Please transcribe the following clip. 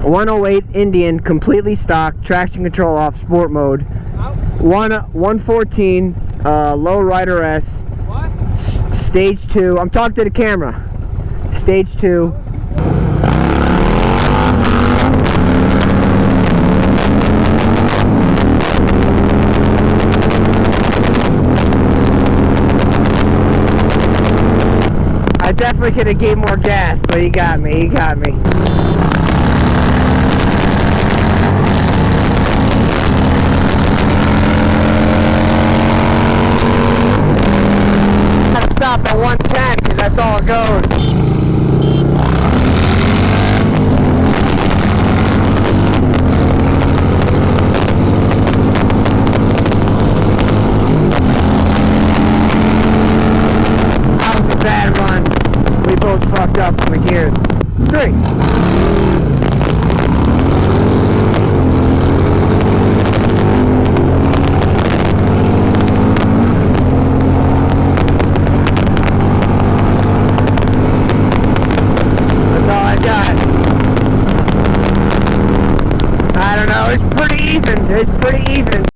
108 Indian, completely stock, traction control off, sport mode. 114 low rider S. What? Stage 2. I'm talking to the camera. Stage 2. I definitely could have gave more gas, but he got me. He got me. Gotta stop at 110 because that's all it goes. That was a bad run. We both fucked up on the gears. 3. I don't know, it's pretty even. It's pretty even.